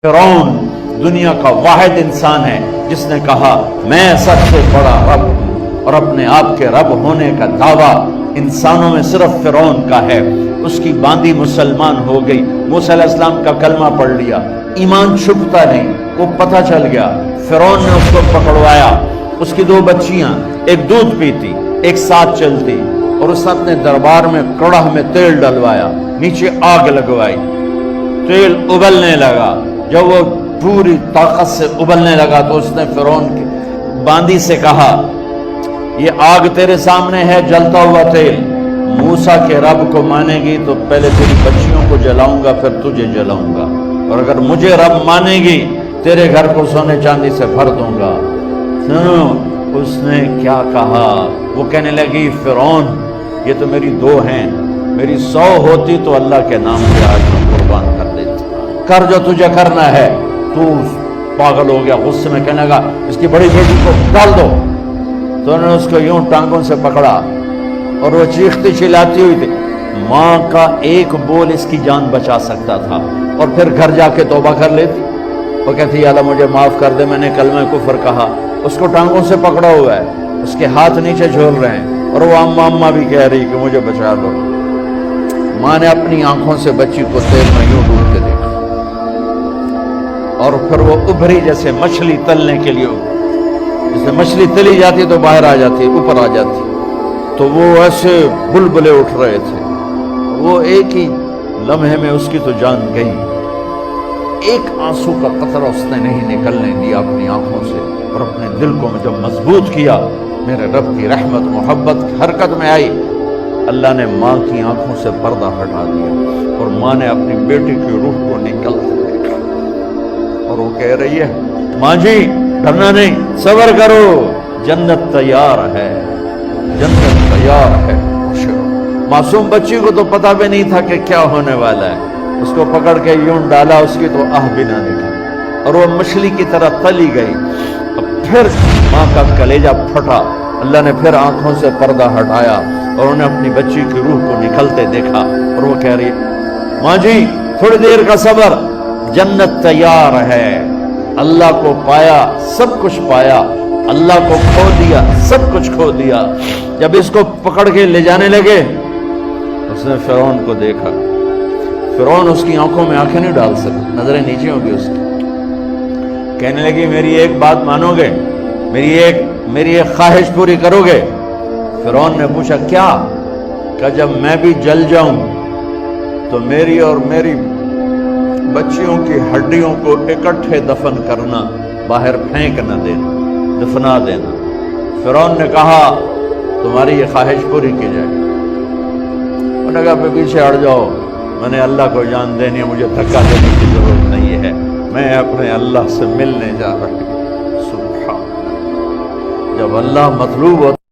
فرعون دنیا کا واحد انسان ہے جس نے کہا میں سب سے بڑا رب ہوں، اور اپنے آپ کے رب ہونے کا دعویٰ انسانوں میں صرف فرعون کا ہے۔ اس کی باندی مسلمان ہو گئی، موسیٰ علیہ السلام کا کلمہ پڑھ لیا، ایمان چھپتا نہیں، وہ پتہ چل گیا۔ فرعون نے اس کو پکڑوایا، اس کی 2 بچیاں، ایک دودھ پیتی ایک ساتھ چلتی، اور اس نے اپنے دربار میں کڑاہ میں تیل ڈلوایا، نیچے آگ لگوائی، تیل ابلنے لگا۔ جب وہ پوری طاقت سے ابلنے لگا تو اس نے فرعون کی باندی سے کہا یہ آگ تیرے سامنے ہے، جلتا ہوا تیل، موسیٰ کے رب کو مانے گی تو پہلے تیری بچیوں کو جلاؤں گا پھر تجھے جلاؤں گا، اور اگر مجھے رب مانے گی تیرے گھر کو سونے چاندی سے بھر دوں گا۔ سنو اس نے کیا کہا، وہ کہنے لگی فرعون یہ تو میری 2 ہیں، میری 100 ہوتی تو اللہ کے نام سے آج میں قربان کر دیتی، کر جو تجھے کرنا ہے۔ تو پاگل ہو گیا، غصے میں کہنے لگا اس کی بڑی بیٹی کو ڈال دو۔ تو انہوں نے اس کو یوں ٹانگوں سے پکڑا اور وہ چیختی چلاتی ہوئی تھی، ماں کا ایک بول اس کی جان بچا سکتا تھا، اور پھر گھر جا کے توبہ کر لیتی۔ وہ کہتی اللہ مجھے معاف کر دے، میں نے کلمہ کفر کہا۔ اس کو ٹانگوں سے پکڑا ہوا ہے، اس کے ہاتھ نیچے جھول رہے ہیں، اور وہ اماں بھی کہہ رہی کہ مجھے بچا لو۔ ماں نے اپنی آنکھوں سے بچی کو تیل میں یوں ڈوب کے دیکھا، اور پھر وہ ابھری جیسے مچھلی تلنے کے لیے، جیسے مچھلی تلی جاتی تو باہر آ جاتی، اوپر آ جاتی، تو وہ ایسے بلبلے اٹھ رہے تھے۔ وہ ایک ہی لمحے میں اس کی تو جان گئی، ایک آنسو کا قطرہ اس نے نہیں نکلنے دیا اپنی آنکھوں سے، اور اپنے دل کو جب مضبوط کیا، میرے رب کی رحمت محبت حرکت میں آئی۔ اللہ نے ماں کی آنکھوں سے پردہ ہٹا دیا، اور ماں نے اپنی بیٹی کی روح کو نکلتے دیکھا، اور وہ کہہ رہی ہے ماں جی ڈرنا نہیں، صبر کرو، جنت تیار ہے، جنت تیار ہے۔ معصوم بچی کو تو پتہ بھی نہیں تھا کہ کیا ہونے والا ہے، اس کو پکڑ کے یوں ڈالا، اس کی تو آہ بھی نہ نکلی، اور وہ مچھلی کی طرح تلی گئی۔ پھر ماں کا کلیجہ پھٹا، اللہ نے پھر آنکھوں سے پردہ ہٹایا، اور انہیں اپنی بچی کی روح کو نکلتے دیکھا، اور وہ کہہ رہی ماں جی تھوڑی دیر کا صبر، جنت تیار ہے۔ اللہ کو پایا سب کچھ پایا، اللہ کو کھو دیا سب کچھ کھو دیا۔ جب اس کو پکڑ کے لے جانے لگے، اس نے فرعون کو دیکھا، فرعون اس کی آنکھوں میں آنکھیں نہیں ڈال سکتا، نظریں نیچے ہوگی اس کی۔ کہنے لگی میری ایک بات مانو گے، میری ایک خواہش پوری کرو گے؟ فرعون نے پوچھا کیا؟ کہ جب میں بھی جل جاؤں تو میری اور میری بچیوں کی ہڈیوں کو اکٹھے دفن کرنا، باہر پھینک نہ دینا، دفنا دینا۔ فرعون نے کہا تمہاری یہ خواہش پوری کی جائے۔ انہوں نے کہا پیچھے ہٹ جاؤ، میں نے اللہ کو جان دینی ہے، مجھے دھکا دینے کی ضرورت نہیں ہے، میں اپنے اللہ سے ملنے جا رہی ہوں۔ سبحان اللہ، جب اللہ مطلوب ہوتا